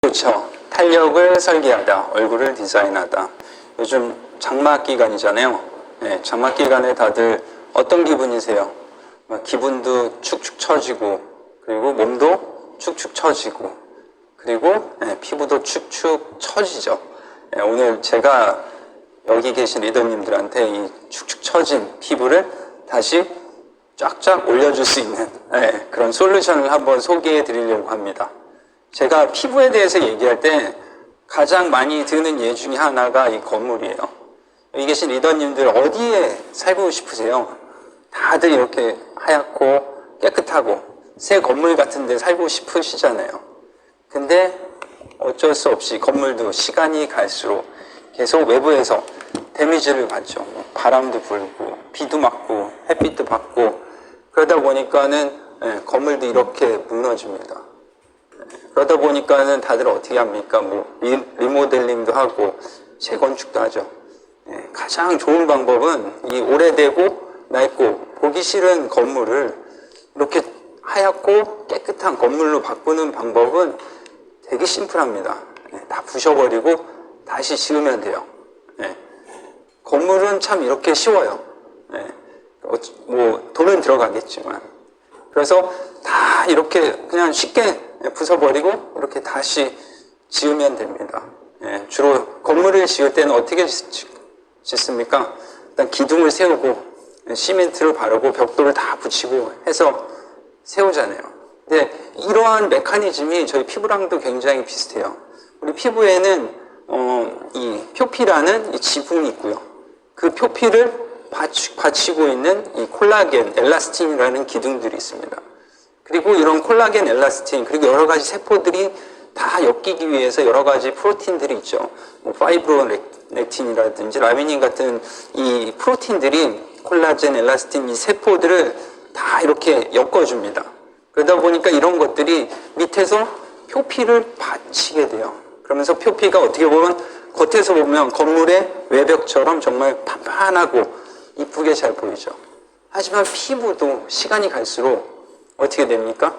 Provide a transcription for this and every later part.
그렇죠. 탄력을 설계하다, 얼굴을 디자인하다. 요즘 장마 기간이잖아요. 네, 장마 기간에 다들 어떤 기분이세요? 기분도 축축 처지고, 그리고 몸도 축축 처지고, 그리고 피부도 축축 처지죠. 오늘 제가 여기 계신 리더님들한테 이 축축 처진 피부를 다시 쫙쫙 올려줄 수 있는 그런 솔루션을 한번 소개해 드리려고 합니다. 제가 피부에 대해서 얘기할 때 가장 많이 드는 예 중에 하나가 이 건물이에요. 여기 계신 리더님들 어디에 살고 싶으세요? 다들 이렇게 하얗고 깨끗하고 새 건물 같은 데 살고 싶으시잖아요. 근데 어쩔 수 없이 건물도 시간이 갈수록 계속 외부에서 데미지를 받죠. 바람도 불고 비도 맞고 햇빛도 받고 그러다 보니까는 건물도 이렇게 무너집니다. 그러다 보니까는 다들 어떻게 합니까? 리모델링도 하고 재건축도 하죠. 가장 좋은 방법은 이 오래되고 낡고 보기 싫은 건물을 이렇게 하얗고 깨끗한 건물로 바꾸는 방법은 되게 심플합니다. 다 부셔버리고 다시 지으면 돼요. 건물은 참 이렇게 쉬워요. 돈은 들어가겠지만. 그래서 다 이렇게 그냥 쉽게 부숴버리고 이렇게 다시 지으면 됩니다. 주로 건물을 지을 때는 어떻게 짓습니까? 일단 기둥을 세우고 시멘트를 바르고 벽돌을 다 붙이고 해서 세우잖아요. 근데 이러한 메커니즘이 저희 피부랑도 굉장히 비슷해요. 우리 피부에는 이 표피라는 이 지붕이 있고요. 그 표피를 받치고 있는 이 콜라겐, 엘라스틴이라는 기둥들이 있습니다. 그리고 이런 콜라겐, 엘라스틴, 그리고 여러 가지 세포들이 다 엮이기 위해서 여러 가지 프로틴들이 있죠. 파이브로렉틴이라든지 라미닌 같은 이 프로틴들이 콜라겐, 엘라스틴 이 세포들을 다 이렇게 엮어줍니다. 그러다 보니까 이런 것들이 밑에서 표피를 받치게 돼요. 그러면서 표피가 어떻게 보면 겉에서 보면 건물의 외벽처럼 정말 판판하고 이쁘게 잘 보이죠. 하지만 피부도 시간이 갈수록 어떻게 됩니까?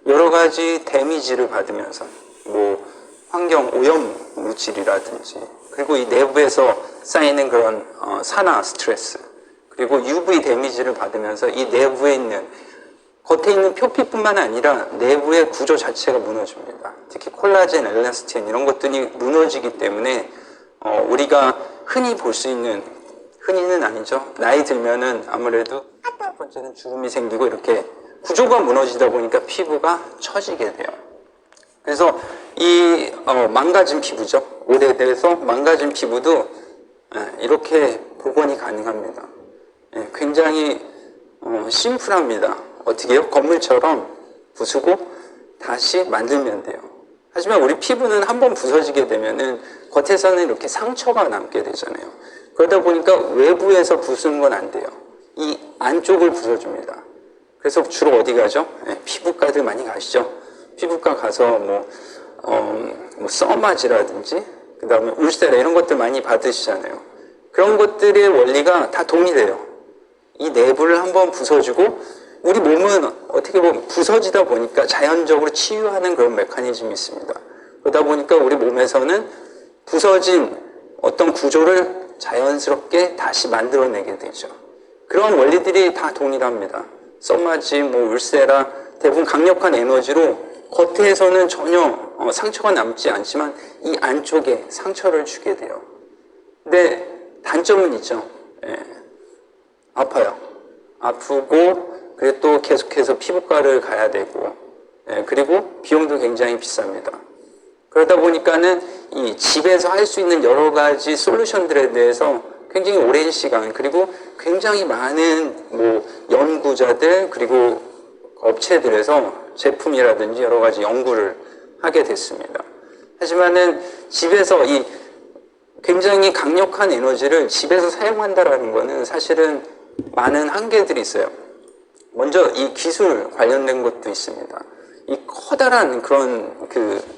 여러 가지 데미지를 받으면서 환경 오염 물질이라든지 그리고 이 내부에서 쌓이는 그런 산화 스트레스 그리고 UV 데미지를 받으면서 이 내부에 있는 겉에 있는 표피뿐만 아니라 내부의 구조 자체가 무너집니다. 특히 콜라겐, 엘라스틴 이런 것들이 무너지기 때문에 우리가 흔히 볼 수 있는 흔히는 아니죠. 나이 들면은 아무래도 첫 번째는 주름이 생기고 이렇게 구조가 무너지다 보니까 피부가 처지게 돼요. 그래서 이 망가진 피부죠. 오래돼서 망가진 피부도 이렇게 복원이 가능합니다. 굉장히 심플합니다. 어떻게 해요? 건물처럼 부수고 다시 만들면 돼요. 하지만 우리 피부는 한번 부서지게 되면은 겉에서는 이렇게 상처가 남게 되잖아요. 그러다 보니까 외부에서 부수는 건 안 돼요. 이 안쪽을 부숴줍니다. 그래서 주로 어디 가죠? 피부과들 많이 가시죠. 피부과 가서 써마지라든지 그 다음에 울세라 이런 것들 많이 받으시잖아요. 그런 것들의 원리가 다 동일해요. 이 내부를 한번 부숴주고 우리 몸은 어떻게 보면 부서지다 보니까 자연적으로 치유하는 그런 메커니즘이 있습니다. 그러다 보니까 우리 몸에서는 부서진 어떤 구조를 자연스럽게 다시 만들어내게 되죠. 그런 원리들이 다 동일합니다. 써마지, 울세라 대부분 강력한 에너지로 겉에서는 전혀 상처가 남지 않지만 이 안쪽에 상처를 주게 돼요. 근데 단점은 있죠. 아파요. 아프고 그리고 또 계속해서 피부과를 가야 되고 그리고 비용도 굉장히 비쌉니다. 그러다 보니까는 이 집에서 할 수 있는 여러 가지 솔루션들에 대해서 굉장히 오랜 시간 그리고 굉장히 많은 연구자들 그리고 업체들에서 제품이라든지 여러 가지 연구를 하게 됐습니다. 하지만은 집에서 이 굉장히 강력한 에너지를 집에서 사용한다라는 거는 사실은 많은 한계들이 있어요. 먼저 이 기술 관련된 것도 있습니다. 이 커다란 그런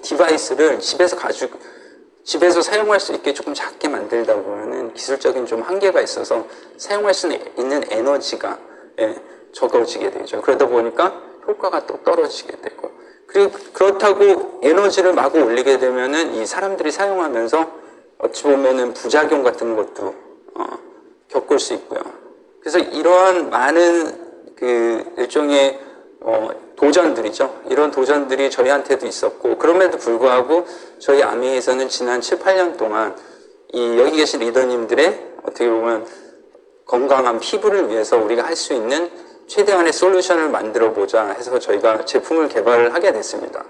디바이스를 집에서 사용할 수 있게 조금 작게 만들다 보면은 기술적인 좀 한계가 있어서 사용할 수 있는 에너지가 적어지게 되죠. 그러다 보니까 효과가 또 떨어지게 되고 그리고 그렇다고 에너지를 마구 올리게 되면은 이 사람들이 사용하면서 어찌 보면은 부작용 같은 것도 겪을 수 있고요. 그래서 이러한 많은 그 일종의 도전들이죠. 이런 도전들이 저희한테도 있었고, 그럼에도 불구하고 저희 아미에서는 지난 7, 8년 동안 이 여기 계신 리더님들의 어떻게 보면 건강한 피부를 위해서 우리가 할 수 있는 최대한의 솔루션을 만들어 보자 해서 저희가 제품을 개발을 하게 됐습니다.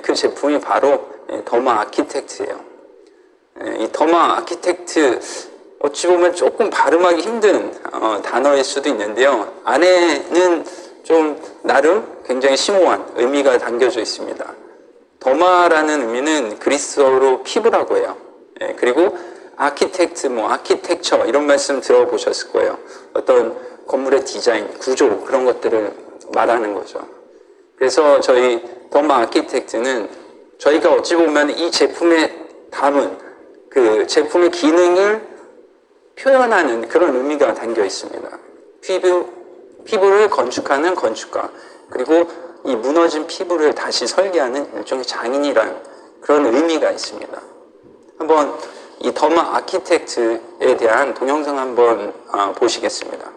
그 제품이 바로 더마 아키텍트예요. 이 더마 아키텍트 어찌 보면 조금 발음하기 힘든 단어일 수도 있는데요. 안에는 좀 나름 굉장히 심오한 의미가 담겨져 있습니다. 더마라는 의미는 그리스어로 피부라고 해요. 그리고 아키텍트, 아키텍처 이런 말씀 들어보셨을 거예요. 어떤 건물의 디자인, 구조 그런 것들을 말하는 거죠. 그래서 저희 더마 아키텍트는 저희가 어찌 보면 이 제품에 담은 그 제품의 기능을 표현하는 그런 의미가 담겨 있습니다. 피부를 건축하는 건축가, 그리고 이 무너진 피부를 다시 설계하는 일종의 장인이란 그런 의미가 있습니다. 한번 이 더마 아키텍트에 대한 동영상 한번 보시겠습니다.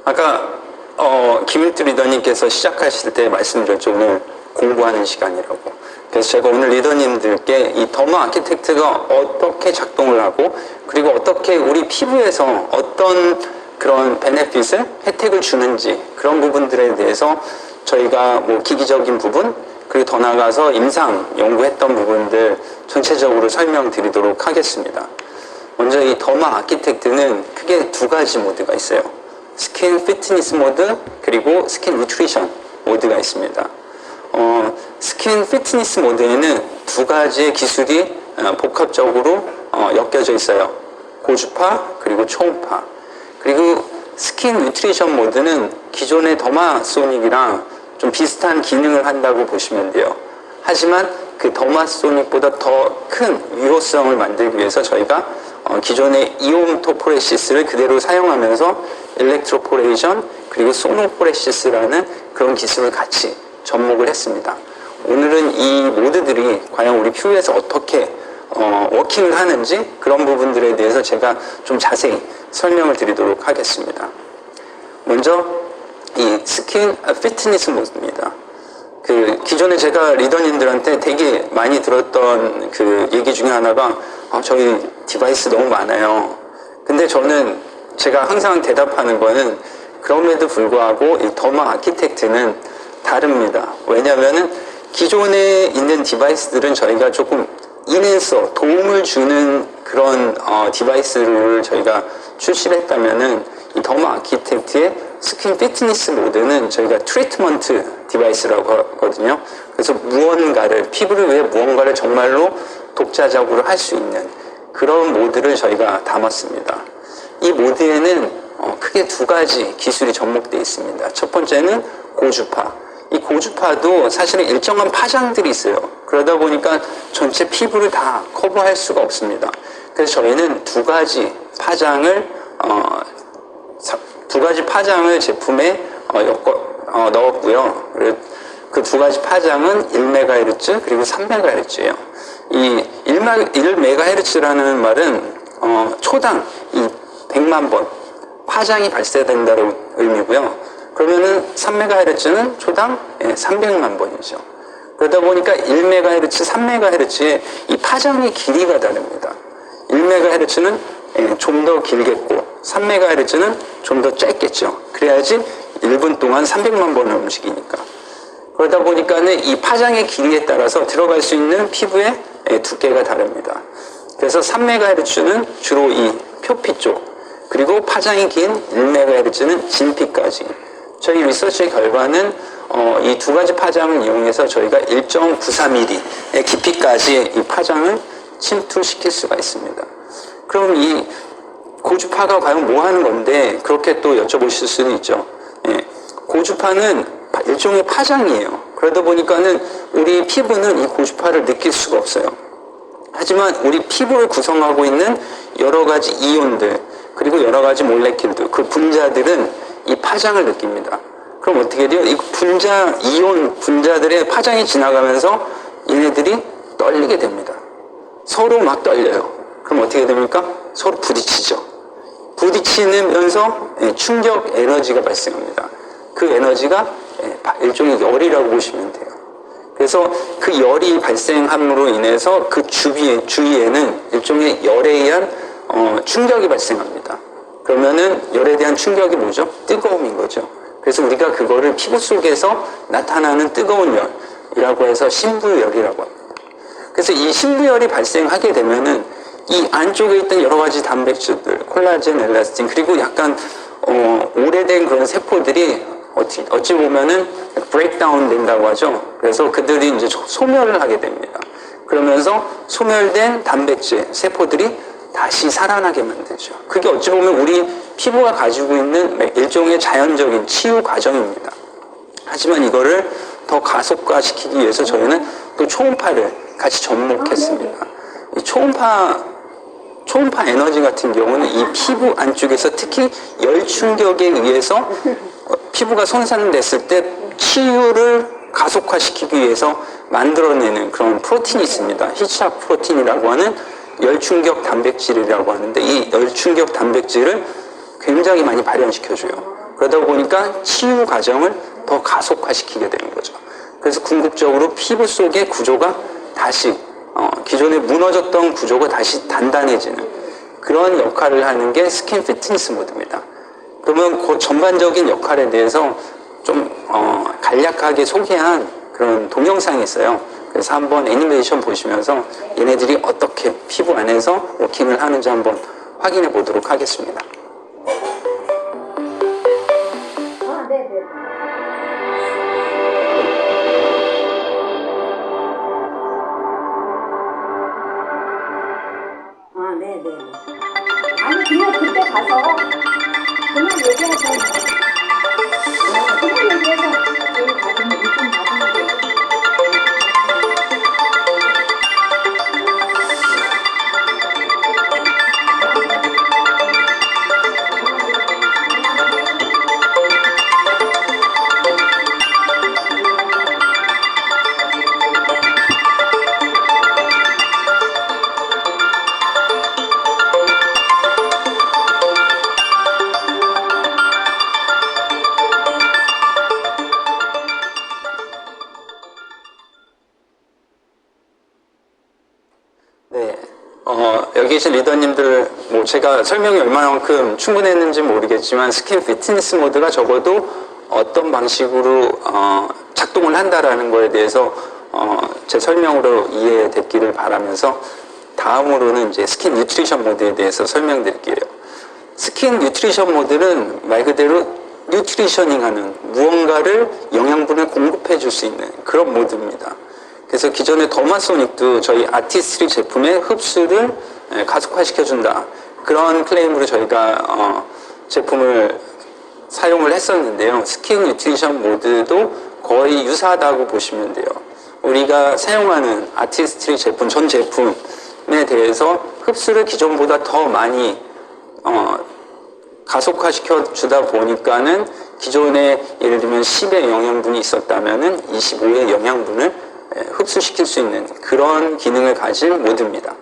아까 김일두 리더님께서 시작하실 때 말씀드렸죠. 오늘 공부하는 시간이라고. 그래서 제가 오늘 리더님들께 이 더마 아키텍트가 어떻게 작동을 하고, 그리고 어떻게 우리 피부에서 어떤 그런 베네핏을, 혜택을 주는지, 그런 부분들에 대해서 저희가 기기적인 부분, 그리고 더 나아가서 임상 연구했던 부분들 전체적으로 설명드리도록 하겠습니다. 먼저 이 더마 아키텍트는 크게 두 가지 모드가 있어요. 스킨 피트니스 모드, 그리고 스킨 뉴트리션 모드가 있습니다. 스킨 피트니스 모드에는 두 가지의 기술이 복합적으로 엮여져 있어요. 고주파, 그리고 초음파. 그리고 스킨 뉴트리션 모드는 기존의 더마소닉이랑 좀 비슷한 기능을 한다고 보시면 돼요. 하지만 그 더마소닉보다 더 큰 유효성을 만들기 위해서 저희가 기존의 이온토포레시스를 그대로 사용하면서 일렉트로포레이션, 그리고 소노포레시스라는 그런 기술을 같이 접목을 했습니다. 오늘은 이 모드들이 과연 우리 피부에서 어떻게 워킹을 하는지, 그런 부분들에 대해서 제가 좀 자세히 설명을 드리도록 하겠습니다. 먼저 이 스킨 피트니스 모드입니다. 그 기존에 제가 리더님들한테 되게 많이 들었던 그 얘기 중에 하나가 저희 디바이스 너무 많아요. 근데 저는 제가 항상 대답하는 거는 그럼에도 불구하고 이 더마 아키텍트는 다릅니다. 왜냐하면은 기존에 있는 디바이스들은 저희가 조금 인해서 도움을 주는 그런 디바이스를 저희가 출시를 했다면은 이 더마 아키텍트의 스킨 피트니스 모드는 저희가 트리트먼트 디바이스라고 하거든요. 그래서 피부를 위해 무언가를 정말로 독자적으로 할 수 있는 그런 모드를 저희가 담았습니다. 이 모드에는 크게 두 가지 기술이 접목되어 있습니다. 첫 번째는 고주파. 이 고주파도 사실은 일정한 파장들이 있어요. 그러다 보니까 전체 피부를 다 커버할 수가 없습니다. 그래서 저희는 두 가지 파장을 제품에 넣었고요. 그 두 가지 파장은 1MHz 그리고 3MHz예요. 이 1MHz라는 말은 초당 이 100만 번 파장이 발생된다는 의미고요. 그러면은 3MHz는 초당 300만 번이죠. 그러다 보니까 1MHz, 3MHz의 이 파장의 길이가 다릅니다. 1MHz는 좀 더 길겠고 3MHz는 좀 더 짧겠죠. 그래야지 1분 동안 300만 번을 움직이니까. 그러다 보니까는 이 파장의 길이에 따라서 들어갈 수 있는 피부의 두께가 다릅니다. 그래서 3MHz는 주로 이 표피 쪽, 그리고 파장이 긴 1MHz는 진피까지. 저희 리서치의 결과는 이 두 가지 파장을 이용해서 저희가 1.93mm의 깊이까지 이 파장을 침투시킬 수가 있습니다. 그럼 이 고주파가 과연 뭐 하는 건데, 그렇게 또 여쭤보실 수는 있죠. 고주파는 일종의 파장이에요. 그러다 보니까는 우리 피부는 이 고주파를 느낄 수가 없어요. 하지만 우리 피부를 구성하고 있는 여러 가지 이온들, 그리고 여러 가지 몰레큘들, 그 분자들은 이 파장을 느낍니다. 그럼 어떻게 돼요? 이 이온 분자들의 파장이 지나가면서 얘네들이 떨리게 됩니다. 서로 막 떨려요. 그럼 어떻게 됩니까? 서로 부딪히죠. 부딪히면서 충격 에너지가 발생합니다. 그 에너지가 일종의 열이라고 보시면 돼요. 그래서 그 열이 발생함으로 인해서 그 주위에는 일종의 열에 의한 충격이 발생합니다. 그러면은 열에 대한 충격이 뭐죠? 뜨거움인 거죠. 그래서 우리가 그거를 피부 속에서 나타나는 뜨거운 열이라고 해서 신부열이라고 합니다. 그래서 이 신부열이 발생하게 되면은 이 안쪽에 있던 여러 가지 단백질들, 콜라겐, 엘라스틴, 그리고 약간 오래된 그런 세포들이 어찌 보면은 브레이크다운 된다고 하죠. 그래서 그들이 이제 소멸을 하게 됩니다. 그러면서 소멸된 단백질, 세포들이 다시 살아나게 만들죠. 그게 어찌 보면 우리 피부가 가지고 있는 일종의 자연적인 치유 과정입니다. 하지만 이거를 더 가속화시키기 위해서 저희는 또 초음파를 같이 접목했습니다. 이 초음파 에너지 같은 경우는 이 피부 안쪽에서 특히 열 충격에 의해서 피부가 손상됐을 때 치유를 가속화시키기 위해서 만들어내는 그런 프로틴이 있습니다. 히치학 프로틴이라고 하는 열충격 단백질이라고 하는데, 이 열충격 단백질을 굉장히 많이 발현시켜줘요. 그러다 보니까 치유 과정을 더 가속화시키게 되는 거죠. 그래서 궁극적으로 피부 속의 구조가 다시 기존에 무너졌던 구조가 다시 단단해지는 그런 역할을 하는 게 스킨 피트니스 모드입니다. 그러면 그 전반적인 역할에 대해서 좀 간략하게 소개한 그런 동영상이 있어요. 그래서 한번 애니메이션 보시면서 얘네들이 어떻게 피부 안에서 워킹을 하는지 한번 확인해 보도록 하겠습니다. 네네. 아니 그냥 그때 가서 그냥 얘기하자. 그냥 얘기해서 저희 받으면 일단 받으면 돼요. 여기 계신 리더님들, 제가 설명이 얼마만큼 충분했는지 모르겠지만 스킨 피트니스 모드가 적어도 어떤 방식으로 작동을 한다라는 거에 대해서 제 설명으로 이해됐기를 바라면서, 다음으로는 이제 스킨 뉴트리션 모드에 대해서 설명드릴게요. 스킨 뉴트리션 모드는 말 그대로 뉴트리셔닝하는, 무언가를 영양분을 공급해 줄 수 있는 그런 모드입니다. 그래서 기존의 더마소닉도 저희 아티스트리 제품의 흡수를 가속화시켜준다, 그런 클레임으로 저희가 제품을 사용을 했었는데요. 스킨 뉴트리션 모드도 거의 유사하다고 보시면 돼요. 우리가 사용하는 아티스트리 제품, 전 제품에 대해서 흡수를 기존보다 더 많이 가속화시켜 주다 보니까는 기존에 예를 들면 10의 영양분이 있었다면은 25의 영양분을 흡수시킬 수 있는 그런 기능을 가진 모드입니다.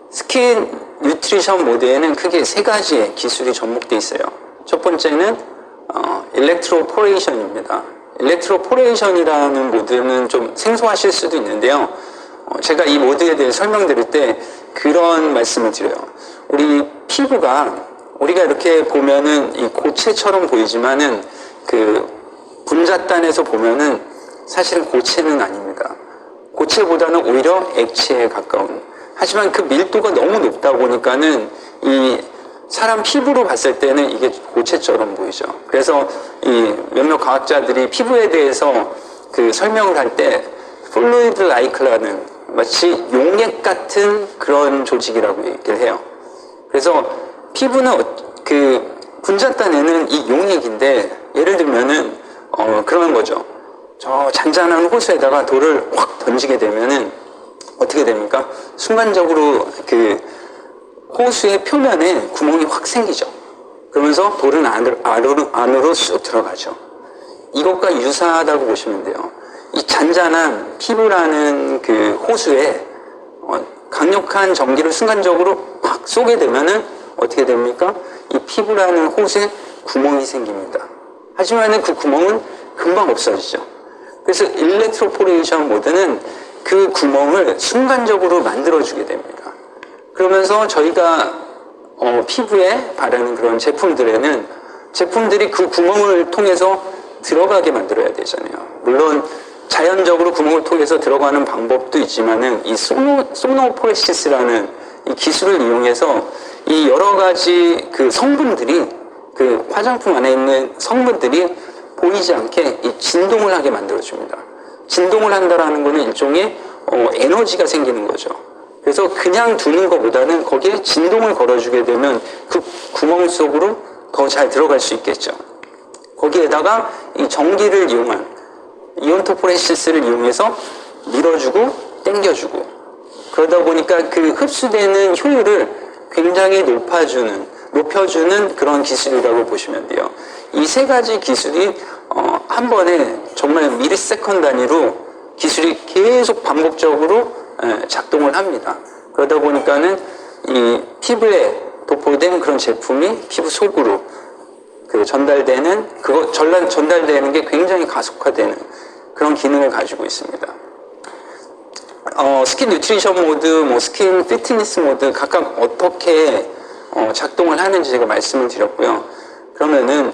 스킨 뉴트리션 모드에는 크게 세 가지의 기술이 접목되어 있어요. 첫 번째는 일렉트로포레이션입니다. 일렉트로포레이션이라는 모드는 좀 생소하실 수도 있는데요. 제가 이 모드에 대해 설명드릴 때 그런 말씀을 드려요. 우리 피부가 우리가 이렇게 보면은 이 고체처럼 보이지만은 그 분자단에서 보면은 사실은 고체는 아닙니다. 고체보다는 오히려 액체에 가까운. 하지만 그 밀도가 너무 높다 보니까는 이 사람 피부로 봤을 때는 이게 고체처럼 보이죠. 그래서 이 몇몇 과학자들이 피부에 대해서 그 설명을 할 때 fluid like라는 마치 용액 같은 그런 조직이라고 얘기를 해요. 그래서 피부는 그 분자단에는 이 용액인데 예를 들면은 그런 거죠. 저 잔잔한 호수에다가 돌을 확 던지게 되면은 어떻게 됩니까? 순간적으로 그 호수의 표면에 구멍이 확 생기죠. 그러면서 돌은 안으로 쑥 들어가죠. 이것과 유사하다고 보시면 돼요. 이 잔잔한 피부라는 그 호수에 강력한 전기를 순간적으로 팍 쏘게 되면은 어떻게 됩니까? 이 피부라는 호수에 구멍이 생깁니다. 하지만은 그 구멍은 금방 없어지죠. 그래서 일렉트로포레이션 모드는 그 구멍을 순간적으로 만들어주게 됩니다. 그러면서 저희가 피부에 바르는 그런 제품들이 그 구멍을 통해서 들어가게 만들어야 되잖아요. 물론 자연적으로 구멍을 통해서 들어가는 방법도 있지만은 이 소노포레시스라는 이 기술을 이용해서 이 여러 가지 그 성분들이 그 화장품 안에 있는 성분들이 보이지 않게 이 진동을 하게 만들어줍니다. 진동을 한다라는 것은 일종의 에너지가 생기는 거죠. 그래서 그냥 두는 것보다는 거기에 진동을 걸어주게 되면 그 구멍 속으로 더 잘 들어갈 수 있겠죠. 거기에다가 이 전기를 이용한 이온토포레시스를 이용해서 밀어주고 당겨주고 그러다 보니까 그 흡수되는 효율을 굉장히 높여주는 그런 기술이라고 보시면 돼요. 이 세 가지 기술이 한 번에 정말 미리세컨 단위로 기술이 계속 반복적으로 작동을 합니다. 그러다 보니까는 이 피부에 도포된 그런 제품이 피부 속으로 그 전달되는 게 굉장히 가속화되는 그런 기능을 가지고 있습니다. 스킨 뉴트리션 모드, 스킨 피트니스 모드 각각 어떻게 작동을 하는지 제가 말씀을 드렸고요. 그러면은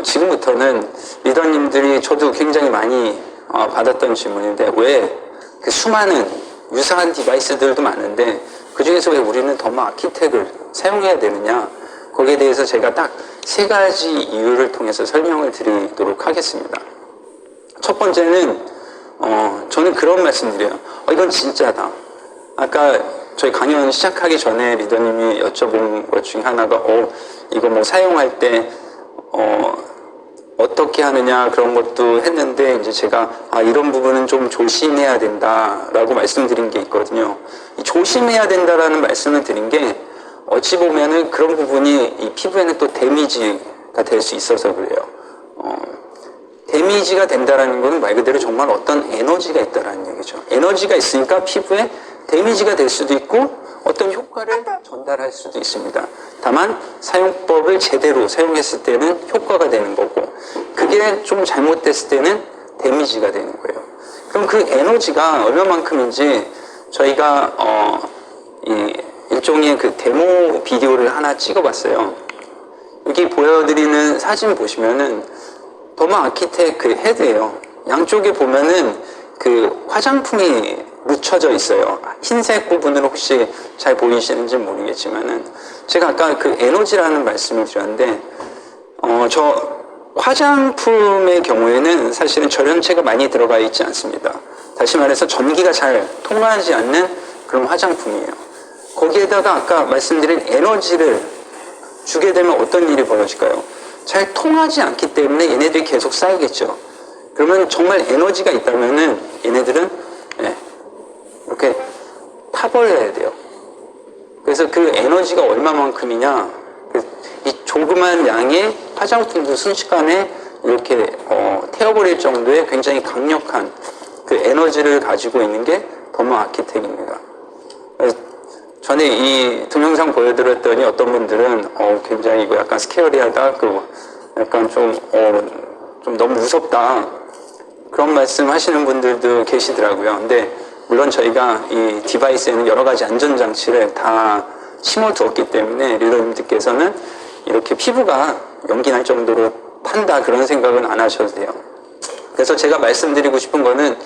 지금부터는 리더님들이 저도 굉장히 많이 받았던 질문인데 왜 그 수많은 유사한 디바이스들도 많은데 그 중에서 왜 우리는 더마 아키텍을 사용해야 되느냐, 거기에 대해서 제가 딱 세 가지 이유를 통해서 설명을 드리도록 하겠습니다. 첫 번째는 저는 그런 말씀 드려요. 이건 진짜다. 아까 저희 강연 시작하기 전에 리더님이 여쭤본 것 중에 하나가 이거 뭐 사용할 때 어떻게 하느냐 그런 것도 했는데 이제 제가 이런 부분은 좀 조심해야 된다라고 말씀드린 게 있거든요. 이 조심해야 된다라는 말씀을 드린 게 어찌 보면은 그런 부분이 이 피부에는 또 데미지가 될 수 있어서 그래요. 데미지가 된다라는 것은 말 그대로 정말 어떤 에너지가 있다라는 얘기죠. 에너지가 있으니까 피부에 데미지가 될 수도 있고 어떤 효과를 전달할 수도 있습니다. 다만 사용법을 제대로 사용했을 때는 효과가 되는 거고 그게 좀 잘못됐을 때는 데미지가 되는 거예요. 그럼 그 에너지가 얼마만큼인지 저희가 일종의 그 데모 비디오를 하나 찍어봤어요. 여기 보여드리는 사진 보시면은 더마 아키텍 그 헤드예요. 양쪽에 보면은 그 화장품이 묻혀져 있어요. 흰색 부분으로 혹시 잘 보이시는지 모르겠지만은 제가 아까 그 에너지라는 말씀을 드렸는데 저 화장품의 경우에는 사실은 절연체가 많이 들어가 있지 않습니다. 다시 말해서 전기가 잘 통하지 않는 그런 화장품이에요. 거기에다가 아까 말씀드린 에너지를 주게 되면 어떤 일이 벌어질까요? 잘 통하지 않기 때문에 얘네들이 계속 쌓이겠죠. 그러면 정말 에너지가 있다면은 얘네들은 이렇게 타버려야 돼요. 그래서 그 에너지가 얼마만큼이냐, 이 조그만 양의 화장품도 순식간에 이렇게 태워버릴 정도의 굉장히 강력한 그 에너지를 가지고 있는 게 더마 아키텍입니다. 전에 이 동영상 보여드렸더니 어떤 분들은 굉장히 이거 약간 스케어리하다, 약간 좀 너무 무섭다. 그런 말씀 하시는 분들도 계시더라고요. 근데 물론 저희가 이 디바이스에는 여러 가지 안전장치를 다 심어두었기 때문에 리더님들께서는 이렇게 피부가 연기 날 정도로 탄다 그런 생각은 안 하셔도 돼요. 그래서 제가 말씀드리고 싶은 거는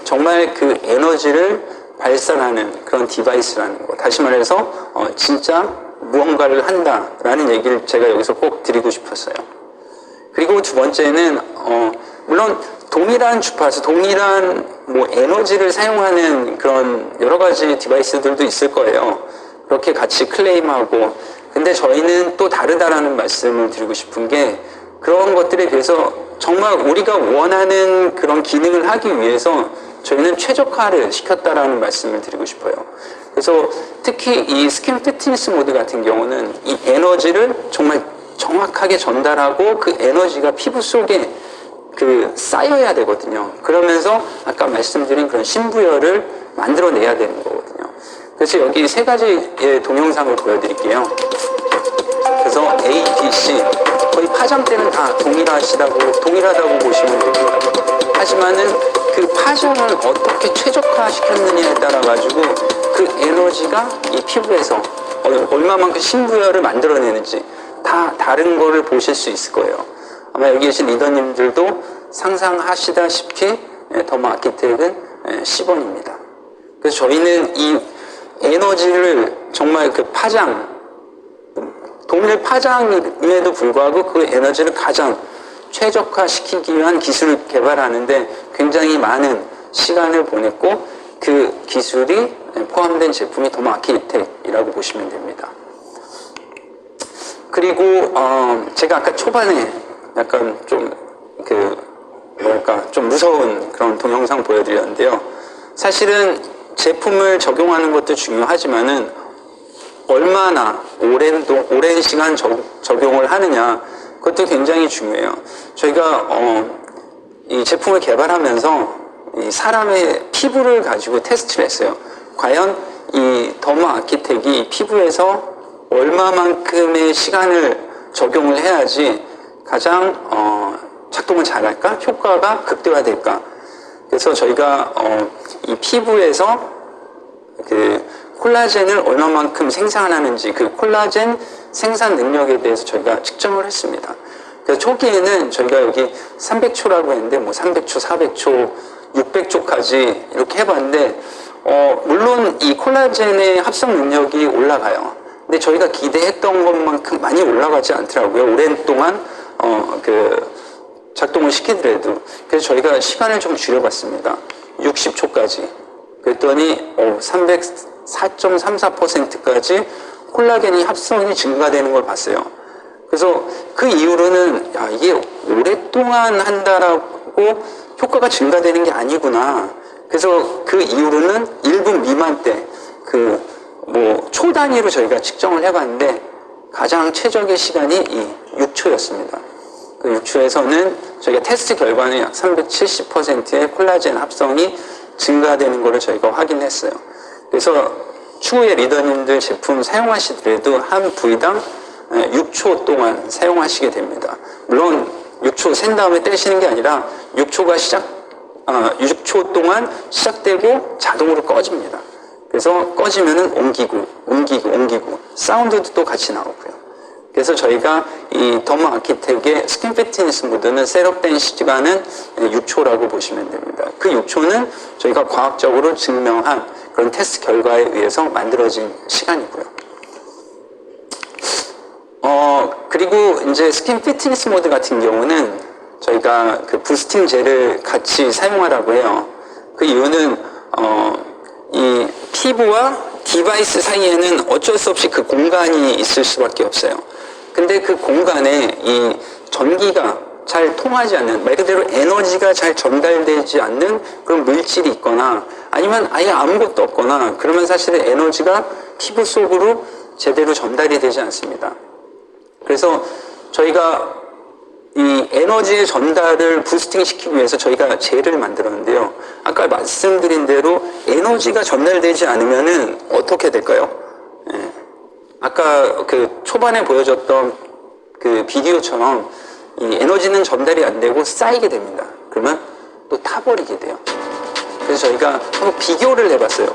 정말 그 에너지를 발산하는 그런 디바이스라는 거. 다시 말해서 진짜 무언가를 한다라는 얘기를 제가 여기서 꼭 드리고 싶었어요. 그리고 두 번째는 물론 동일한 주파수, 동일한 뭐 에너지를 사용하는 그런 여러 가지 디바이스들도 있을 거예요. 그렇게 같이 클레임하고. 근데 저희는 또 다르다라는 말씀을 드리고 싶은 게 그런 것들에 비해서 정말 우리가 원하는 그런 기능을 하기 위해서 저희는 최적화를 시켰다라는 말씀을 드리고 싶어요. 그래서 특히 이 스킨 피트니스 모드 같은 경우는 이 에너지를 정말 정확하게 전달하고 그 에너지가 피부 속에 쌓여야 되거든요. 그러면서 아까 말씀드린 그런 신부열을 만들어내야 되는 거거든요. 그래서 여기 세 가지의 동영상을 보여드릴게요. 그래서 A, B, C 거의 파장 때는 다 동일하다고 보시면 됩니다. 하지만은 그 파장을 어떻게 최적화시켰느냐에 따라 가지고 그 에너지가 이 피부에서 얼마만큼 신부열을 만들어내는지 다 다른 거를 보실 수 있을 거예요. 아마 여기 계신 리더님들도 상상하시다시피 더마 아키텍은 10원입니다. 그래서 저희는 이 에너지를 정말 그 파장, 동일 파장임에도 불구하고 그 에너지를 가장 최적화시키기 위한 기술을 개발하는데 굉장히 많은 시간을 보냈고 그 기술이 포함된 제품이 더마 아키텍이라고 보시면 됩니다. 그리고 제가 아까 초반에 약간 좀 좀 무서운 그런 동영상 보여드렸는데요. 사실은 제품을 적용하는 것도 중요하지만은 얼마나 오랜 시간 적용을 하느냐 그것도 굉장히 중요해요. 저희가 이 제품을 개발하면서 이 사람의 피부를 가지고 테스트를 했어요. 과연 이 더마 아키텍이 피부에서 얼마만큼의 시간을 적용을 해야지 가장 작동을 잘할까? 효과가 극대화될까? 그래서 저희가 이 피부에서 그 콜라겐을 얼마만큼 생산하는지 그 콜라겐 생산 능력에 대해서 저희가 측정을 했습니다. 그래서 초기에는 저희가 여기 300초라고 했는데 뭐 300초, 400초, 600초까지 이렇게 해봤는데 물론 이 콜라겐의 합성 능력이 올라가요. 근데 저희가 기대했던 것만큼 많이 올라가지 않더라고요. 오랜 동안 작동을 시키더라도. 그래서 저희가 시간을 좀 줄여봤습니다. 60초까지. 그랬더니 4.34%까지 콜라겐이 합성이 증가되는 걸 봤어요. 그래서 그 이후로는 이게 오랫동안 한다라고 효과가 증가되는 게 아니구나. 그래서 그 이후로는 1분 미만 때 초 단위로 저희가 측정을 해봤는데 가장 최적의 시간이 이 6초였습니다. 그 6초에서는 저희가 테스트 결과는 약 370%의 콜라겐 합성이 증가되는 것을 저희가 확인했어요. 그래서 추후에 리더님들 제품 사용하시더라도 한 부위당 6초 동안 사용하시게 됩니다. 물론 6초 센 다음에 떼시는 게 아니라 6초 동안 시작되고 자동으로 꺼집니다. 그래서 꺼지면은 옮기고 사운드도 또 같이 나오고요. 그래서 저희가 이 더마 아키텍의 스킨 피트니스 모드는 셋업된 시간은 6초라고 보시면 됩니다. 그 6초는 저희가 과학적으로 증명한 그런 테스트 결과에 의해서 만들어진 시간이고요. 그리고 이제 스킨 피트니스 모드 같은 경우는 저희가 그 부스팅 젤을 같이 사용하라고 해요. 그 이유는 이 피부와 디바이스 사이에는 어쩔 수 없이 그 공간이 있을 수밖에 없어요. 근데 그 공간에 이 전기가 잘 통하지 않는, 말 그대로 에너지가 잘 전달되지 않는 그런 물질이 있거나 아니면 아예 아무것도 없거나 그러면 사실은 에너지가 피부 속으로 제대로 전달이 되지 않습니다. 그래서 저희가 이 에너지의 전달을 부스팅 시키기 위해서 저희가 젤을 만들었는데요. 아까 말씀드린 대로 에너지가 전달되지 않으면은 어떻게 될까요? 아까 그 초반에 보여줬던 그 비디오처럼 이 에너지는 전달이 안 되고 쌓이게 됩니다. 그러면 또 타버리게 돼요. 그래서 저희가 한번 비교를 해봤어요.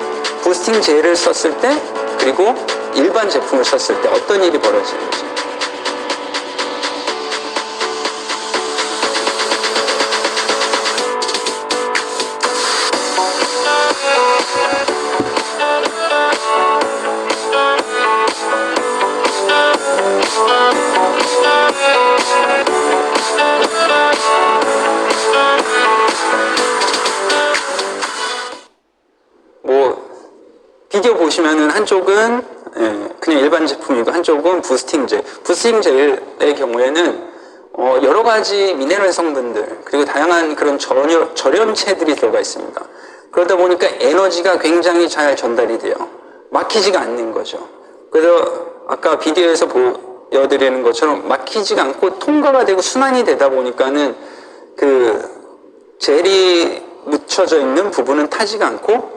부스팅 젤을 썼을 때 그리고 일반 제품을 썼을 때 어떤 일이 벌어지는지. 비디오 보시면은 한쪽은 그냥 일반 제품이고 한쪽은 부스팅 젤. 부스팅 젤의 경우에는 여러 가지 미네랄 성분들 그리고 다양한 그런 절연체들이 들어가 있습니다. 그러다 보니까 에너지가 굉장히 잘 전달이 돼요. 막히지가 않는 거죠. 그래서 아까 비디오에서 보여드리는 것처럼 막히지가 않고 통과가 되고 순환이 되다 보니까는 그 젤이 묻혀져 있는 부분은 타지가 않고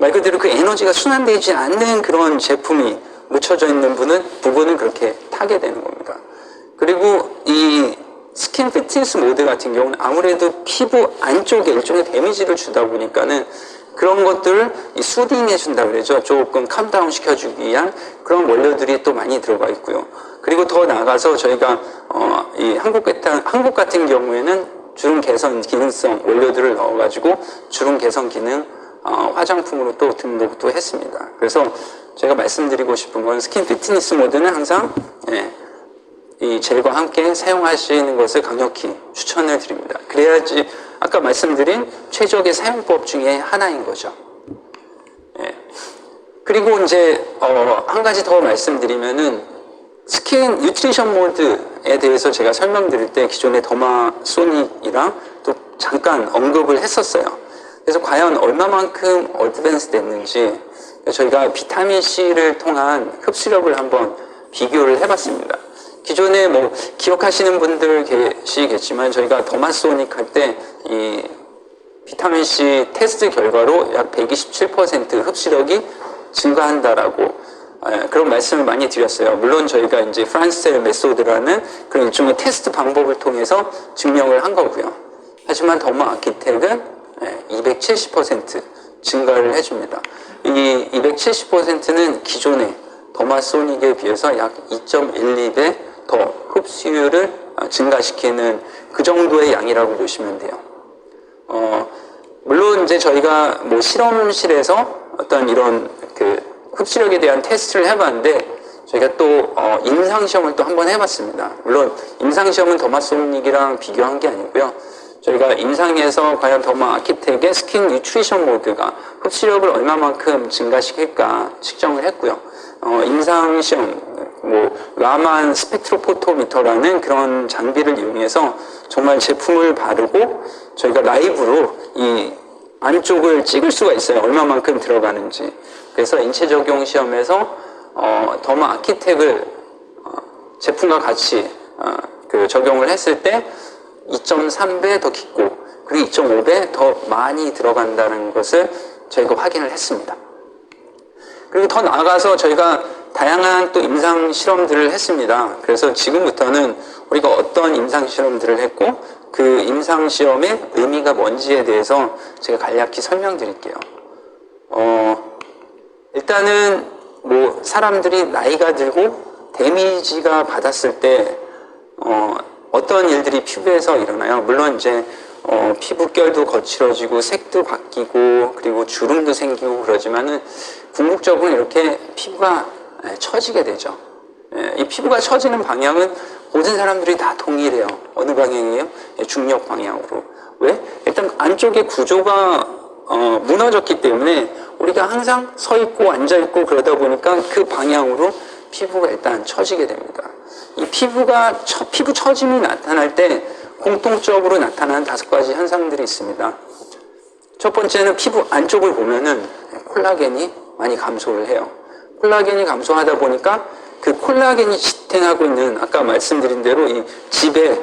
말 그대로 그 에너지가 순환되지 않는 그런 제품이 묻혀져 있는 부분은 그렇게 타게 되는 겁니다. 그리고 이 스킨 피트니스 모드 같은 경우는 아무래도 피부 안쪽에 일종의 데미지를 주다 보니까는 그런 것들을 수딩해 준다 그러죠. 조금 캄다운 시켜주기 위한 그런 원료들이 또 많이 들어가 있고요. 그리고 더 나아가서 저희가 이 한국 같은 경우에는 주름 개선 기능성 원료들을 넣어가지고 주름 개선 기능 화장품으로 또 등록도 했습니다. 그래서 제가 말씀드리고 싶은 건 스킨 피트니스 모드는 항상 이 젤과 함께 사용하시는 것을 강력히 추천을 드립니다. 그래야지 아까 말씀드린 최적의 사용법 중에 하나인 거죠. 그리고 이제 한 가지 더 말씀드리면은 스킨 뉴트리션 모드에 대해서 제가 설명드릴 때 기존의 더마소닉이랑 또 잠깐 언급을 했었어요. 그래서 과연 얼마만큼 어드밴스 됐는지 저희가 비타민C를 통한 흡수력을 한번 비교를 해봤습니다. 기존에 뭐 기억하시는 분들 계시겠지만 저희가 더마소닉 할 때 이 비타민C 테스트 결과로 약 127% 흡수력이 증가한다라고 그런 말씀을 많이 드렸어요. 물론 저희가 이제 프란스셀 메소드라는 그런 일종의 테스트 방법을 통해서 증명을 한 거고요. 하지만 더마 아키텍은 270% 증가를 해줍니다. 이 270%는 기존의 더마소닉에 비해서 약 2.12배 더 흡수율을 증가시키는 그 정도의 양이라고 보시면 돼요. 물론 이제 저희가 뭐 실험실에서 어떤 이런 그 흡수력에 대한 테스트를 해봤는데 저희가 또 임상시험을 또 한번 해봤습니다. 물론 임상시험은 더마소닉이랑 비교한 게 아니고요. 저희가 임상에서 과연 더마 아키텍의 스킨 뉴트리션 모드가 흡수력을 얼마만큼 증가시킬까 측정을 했고요. 임상시험, 뭐 라만 스펙트로포토미터라는 그런 장비를 이용해서 정말 제품을 바르고 저희가 라이브로 이 안쪽을 찍을 수가 있어요. 얼마만큼 들어가는지. 그래서 인체 적용 시험에서 더마 아키텍을 제품과 같이 그 적용을 했을 때 2.3배 더 깊고 그리고 2.5배 더 많이 들어간다는 것을 저희가 확인을 했습니다. 그리고 더 나아가서 저희가 다양한 또 임상 실험들을 했습니다. 그래서 지금부터는 우리가 어떤 임상 실험들을 했고 그 임상 시험의 의미가 뭔지에 대해서 제가 간략히 설명드릴게요. 일단은 뭐 사람들이 나이가 들고 데미지가 받았을 때 어떤 일들이 피부에서 일어나요? 물론 이제 피부결도 거칠어지고 색도 바뀌고 그리고 주름도 생기고 그러지만은 궁극적으로 이렇게 피부가 처지게 되죠. 이 피부가 처지는 방향은 모든 사람들이 다 동일해요. 어느 방향이에요? 중력 방향으로. 왜? 일단 안쪽의 구조가 무너졌기 때문에 우리가 항상 서 있고 앉아 있고 그러다 보니까 그 방향으로 피부가 일단 처지게 됩니다. 이 피부 처짐이 나타날 때 공통적으로 나타나는 5가지 현상들이 있습니다. 첫 번째는 피부 안쪽을 보면은 콜라겐이 많이 감소를 해요. 콜라겐이 감소하다 보니까 그 콜라겐이 지탱하고 있는 아까 말씀드린 대로 이 집에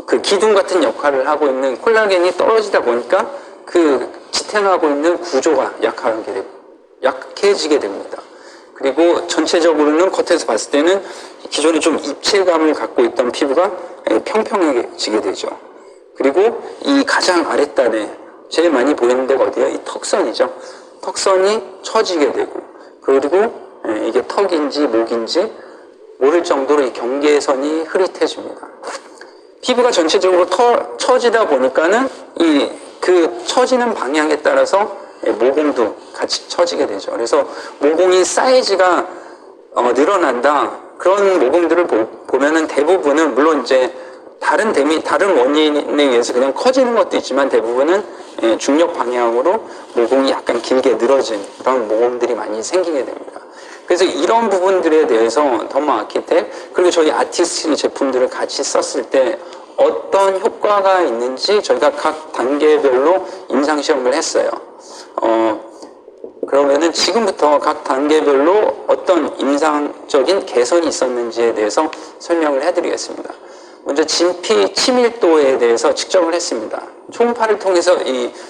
그 기둥 같은 역할을 하고 있는 콜라겐이 떨어지다 보니까 그 지탱하고 있는 구조가 약해지게 됩니다. 그리고 전체적으로는 겉에서 봤을 때는 기존에 좀 입체감을 갖고 있던 피부가 평평해지게 되죠. 그리고 이 가장 아랫단에 제일 많이 보이는 데가 어디예요? 이 턱선이죠. 턱선이 처지게 되고, 그리고 이게 턱인지 목인지 모를 정도로 이 경계선이 흐릿해집니다. 피부가 전체적으로 처지다 보니까는 그 처지는 방향에 따라서 모공도 같이 처지게 되죠. 그래서 모공이 사이즈가 늘어난다. 그런 모공들을 보면은 대부분은 물론 이제 다른 원인에 의해서 그냥 커지는 것도 있지만 대부분은 중력 방향으로 모공이 약간 길게 늘어진 그런 모공들이 많이 생기게 됩니다. 그래서 이런 부분들에 대해서 더마 아키텍 그리고 저희 아티스트 제품들을 같이 썼을 때 어떤 효과가 있는지 저희가 각 단계별로 임상시험을 했어요. 그러면은 지금부터 각 단계별로 어떤 임상적인 개선이 있었는지에 대해서 설명을 해드리겠습니다. 먼저 진피 치밀도에 대해서 측정을 했습니다. 초음파를 통해서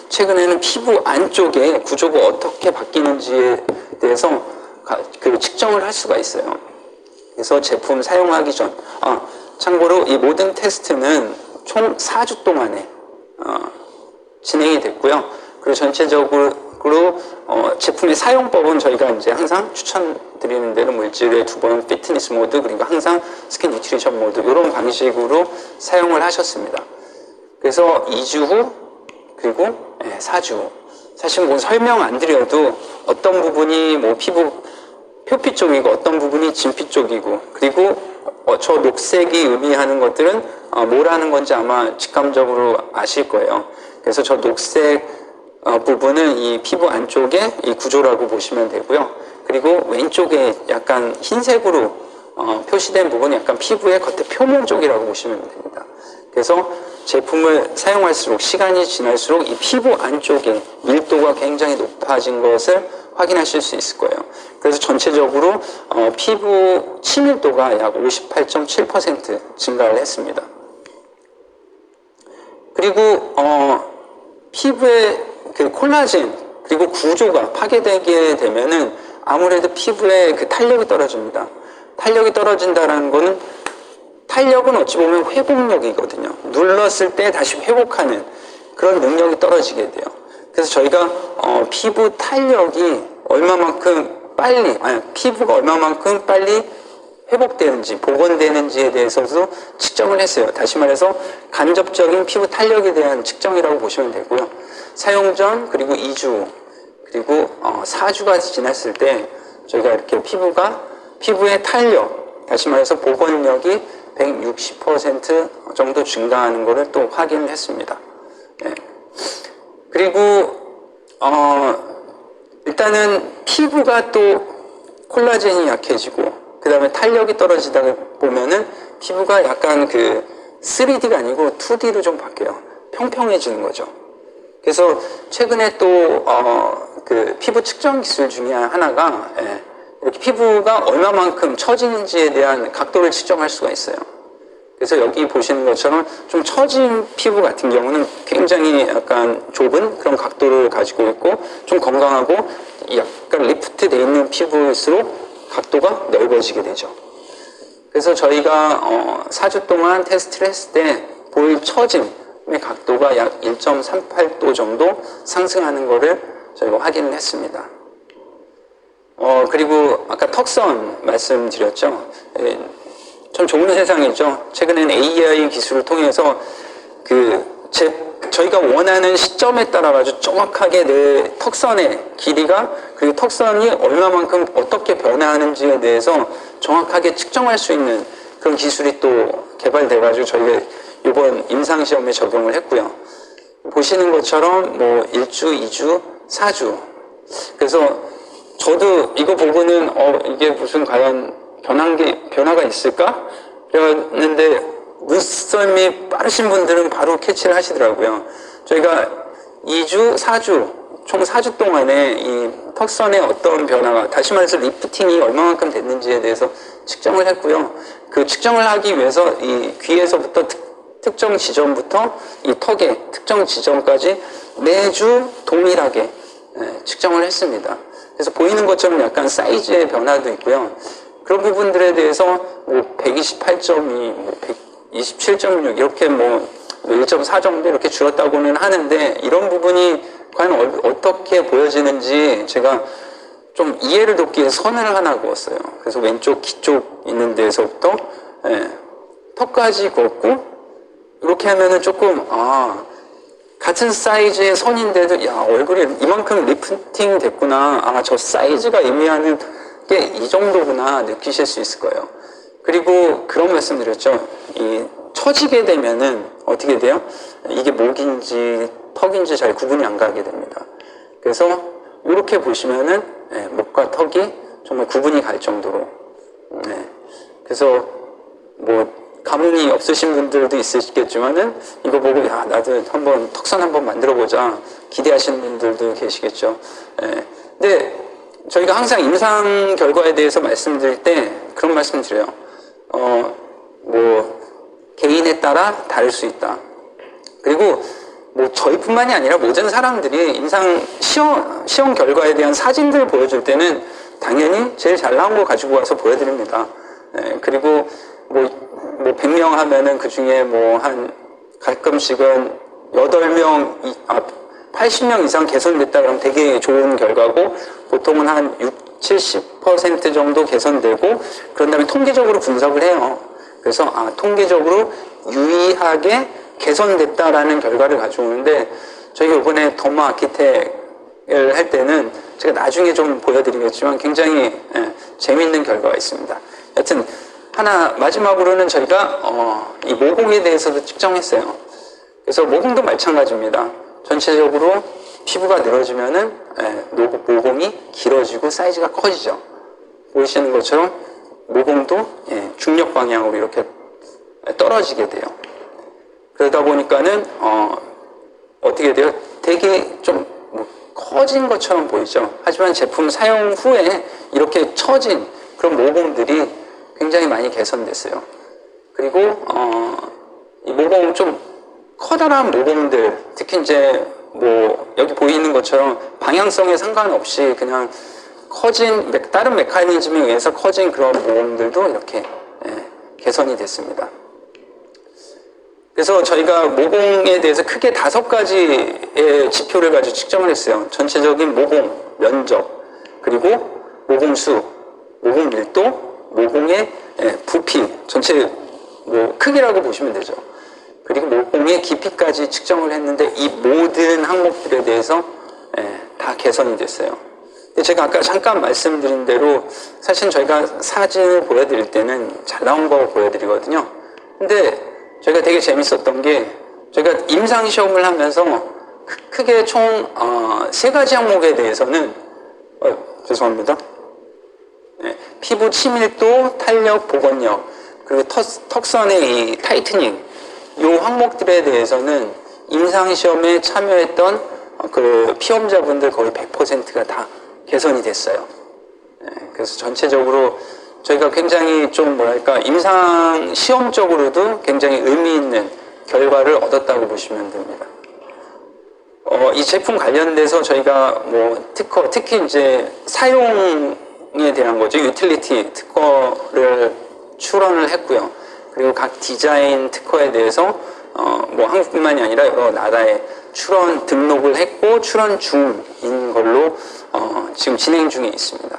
최근에는 피부 안쪽의 구조가 어떻게 바뀌는지에 대해서 측정을 할 수가 있어요. 그래서 제품 사용하기 전, 참고로 이 모든 테스트는 총 4주 동안에 진행이 됐고요. 그리고 전체적으로 제품의 사용법은 저희가 이제 항상 추천드리는 대로 뭐 일주일에 2번 피트니스 모드 그리고 항상 스킨 뉴트리션 모드 이런 방식으로 사용을 하셨습니다. 그래서 2주 후 그리고 4주 후 사실 뭐 설명 안 드려도 어떤 부분이 뭐 피부 표피 쪽이고 어떤 부분이 진피 쪽이고 그리고 저 녹색이 의미하는 것들은 뭐라는 건지 아마 직감적으로 아실 거예요. 그래서 저 녹색 부분은 이 피부 안쪽의 이 구조라고 보시면 되고요. 그리고 왼쪽에 약간 흰색으로 표시된 부분이 약간 피부의 겉에 표면 쪽이라고 보시면 됩니다. 그래서 제품을 사용할수록 시간이 지날수록 이 피부 안쪽의 밀도가 굉장히 높아진 것을 확인하실 수 있을 거예요. 그래서 전체적으로 피부 치밀도가 약 58.7% 증가를 했습니다. 그리고 피부의 그 콜라겐 그리고 구조가 파괴되게 되면은 아무래도 피부의 그 탄력이 떨어집니다. 탄력이 떨어진다는 거는 탄력은 어찌 보면 회복력이거든요. 눌렀을 때 다시 회복하는 그런 능력이 떨어지게 돼요. 그래서 저희가 피부 탄력이 얼마만큼 빨리 피부가 얼마만큼 빨리 회복되는지 복원되는지에 대해서도 측정을 했어요. 다시 말해서 간접적인 피부 탄력에 대한 측정이라고 보시면 되고요. 사용 전 그리고 2주 그리고 4주가 지났을 때 저희가 이렇게 피부의 탄력 다시 말해서 복원력이 160% 정도 증가하는 것을 또 확인을 했습니다. 네. 그리고 일단은 피부가 또 콜라겐이 약해지고 그 다음에 탄력이 떨어지다 보면은 피부가 약간 3D가 아니고 2D로 좀 바뀌어요. 평평해지는 거죠. 그래서 최근에 또 피부 측정 기술 중에 하나가 이렇게 피부가 얼마만큼 처지는지에 대한 각도를 측정할 수가 있어요. 그래서 여기 보시는 것처럼 좀 처진 피부 같은 경우는 굉장히 약간 좁은 그런 각도를 가지고 있고 좀 건강하고 약간 리프트 되어 있는 피부일수록 각도가 넓어지게 되죠. 그래서 저희가 4주 동안 테스트를 했을 때 볼 처짐의 각도가 약 1.38도 정도 상승하는 것을 저희가 확인을 했습니다. 그리고 아까 턱선 말씀드렸죠. 참 좋은 세상이죠. 최근에는 AI 기술을 통해서 저희가 원하는 시점에 따라 가지고 정확하게 내 턱선의 길이가 그리고 턱선이 얼마만큼 어떻게 변화하는지에 대해서 정확하게 측정할 수 있는 그런 기술이 또 개발돼 가지고 저희가 이번 임상시험에 적용을 했고요. 보시는 것처럼 뭐 1주, 2주, 4주 그래서 저도 이거 보고는 이게 무슨 과연 변화가 있을까? 그랬는데 눈썰미 빠르신 분들은 바로 캐치를 하시더라고요. 저희가 2주, 4주, 총 4주 동안에 이 턱선의 어떤 변화가, 다시 말해서 리프팅이 얼마만큼 됐는지에 대해서 측정을 했고요. 그 측정을 하기 위해서 이 귀에서부터 특정 지점부터 이 턱의 특정 지점까지 매주 동일하게 측정을 했습니다. 그래서 보이는 것처럼 약간 사이즈의 변화도 있고요. 그런 부분들에 대해서 뭐 128.2, 뭐 127.6 이렇게 뭐 1.4 정도 이렇게 줄었다고는 하는데 이런 부분이 과연 어떻게 보여지는지 제가 좀 이해를 돕기 위해 선을 하나 그었어요. 그래서 왼쪽 귀 쪽 있는 데서부터 턱까지 그었고 이렇게 하면은 조금 같은 사이즈의 선인데도 야 얼굴이 이만큼 리프팅 됐구나, 저 사이즈가 의미하는 게 이 정도구나 느끼실 수 있을 거예요. 그리고 그런 말씀 드렸죠. 이 처지게 되면은 어떻게 돼요? 이게 목인지 턱인지 잘 구분이 안 가게 됩니다. 그래서 이렇게 보시면은 목과 턱이 정말 구분이 갈 정도로 그래서 뭐 감흥이 없으신 분들도 있으시겠지만은 이거 보고 야 나도 한번 턱선 한번 만들어보자 기대하시는 분들도 계시겠죠. 근데 저희가 항상 임상 결과에 대해서 말씀드릴 때 그런 말씀 드려요. 뭐 개인에 따라 다를 수 있다. 그리고 뭐 저희뿐만이 아니라 모든 사람들이 임상 시험 결과에 대한 사진들을 보여줄 때는 당연히 제일 잘 나온 거 가지고 와서 보여드립니다. 그리고 뭐 100명 하면은 그 중에 뭐 한 가끔씩은 8명, 80명 이상 개선됐다 그러면 되게 좋은 결과고 보통은 한 70% 정도 개선되고 그런 다음에 통계적으로 분석을 해요. 그래서 통계적으로 유의하게 개선됐다라는 결과를 가져오는데 저희가 이번에 더마 아키텍을 할 때는 제가 나중에 좀 보여드리겠지만 굉장히 재미있는 결과가 있습니다. 여튼 하나 마지막으로는 저희가 이 모공에 대해서도 측정했어요. 그래서 모공도 마찬가지입니다. 전체적으로 피부가 늘어지면은 모공이 길어지고 사이즈가 커지죠. 보이시는 것처럼 모공도 중력 방향으로 이렇게 떨어지게 돼요. 그러다 보니까는 어떻게 돼요? 되게 좀 커진 것처럼 보이죠. 하지만 제품 사용 후에 이렇게 처진 그런 모공들이 굉장히 많이 개선됐어요. 그리고 이 모공 좀 커다란 모공들, 특히 이제 뭐 여기 보이는 것처럼 방향성에 상관없이 그냥 커진 다른 메커니즘에 의해서 커진 그런 모공들도 이렇게 개선이 됐습니다. 그래서 저희가 모공에 대해서 크게 5가지의 지표를 가지고 측정을 했어요. 전체적인 모공, 면적, 그리고 모공수, 모공 밀도, 모공의 부피, 전체 뭐 크기라고 보시면 되죠. 그리고 모공의 깊이까지 측정을 했는데 이 모든 항목들에 대해서 다 개선이 됐어요. 근데 제가 아까 잠깐 말씀드린 대로 사실 저희가 사진을 보여드릴 때는 잘 나온 거 보여드리거든요. 근데 저희가 되게 재밌었던 게 저희가 임상시험을 하면서 크게 총 3가지 항목에 대해서는 죄송합니다. 피부 치밀도, 탄력, 복원력, 그리고 턱선의 이 타이트닝 이 항목들에 대해서는 임상시험에 참여했던 그 피험자분들 거의 100%가 다 개선이 됐어요. 그래서 전체적으로 저희가 굉장히 좀 뭐랄까 임상시험적으로도 굉장히 의미 있는 결과를 얻었다고 보시면 됩니다. 이 제품 관련돼서 저희가 뭐 특히 이제 사용에 대한 거죠. 유틸리티 특허를 출원을 했고요. 그리고 각 디자인 특허에 대해서 뭐 한국뿐만이 아니라 여러 나라에 출원 등록을 했고 출원 중인 걸로 지금 진행 중에 있습니다.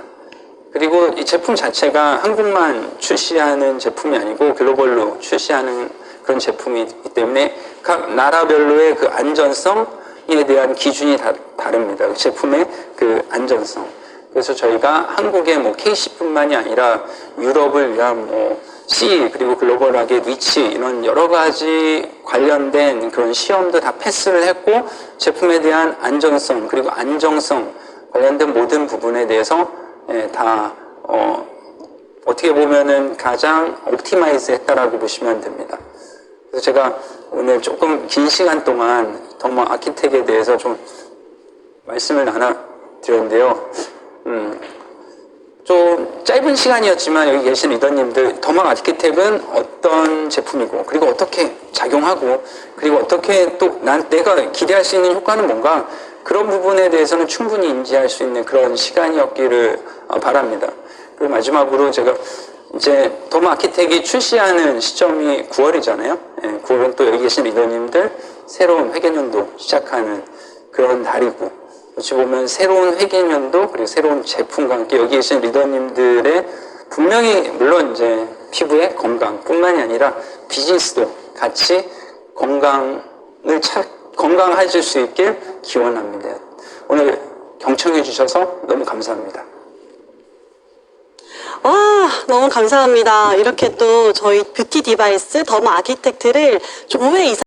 그리고 이 제품 자체가 한국만 출시하는 제품이 아니고 글로벌로 출시하는 그런 제품이기 때문에 각 나라별로의 그 안전성에 대한 기준이 다릅니다. 제품의 그 안전성. 그래서 저희가 한국의 뭐 KC뿐만이 아니라 유럽을 위한 뭐 C 그리고 글로벌하게 리치 이런 여러 가지 관련된 그런 시험도 다 패스를 했고 제품에 대한 안전성 그리고 안정성 관련된 모든 부분에 대해서 다 어떻게 보면은 가장 옵티마이즈 했다라고 보시면 됩니다. 그래서 제가 오늘 조금 긴 시간 동안 더마 아키텍에 대해서 좀 말씀을 나눠드렸는데요. 좀 짧은 시간이었지만 여기 계신 리더님들 더마 아키텍은 어떤 제품이고 그리고 어떻게 작용하고 그리고 어떻게 또 내가 기대할 수 있는 효과는 뭔가 그런 부분에 대해서는 충분히 인지할 수 있는 그런 시간이었기를 바랍니다. 그리고 마지막으로 제가 이제 더모 아키텍이 출시하는 시점이 9월이잖아요. 9월은 또 여기 계신 리더님들 새로운 회계년도 시작하는 그런 달이고, 어찌 보면 새로운 회계년도 그리고 새로운 제품과 함께 여기 계신 리더님들의 분명히 물론 이제 피부의 건강뿐만이 아니라 비즈니스도 같이 건강해질 수 있길 기원합니다. 오늘 경청해 주셔서 너무 감사합니다. 와, 너무 감사합니다. 이렇게 또 저희 뷰티 디바이스 더모 아키텍트를 조회 이상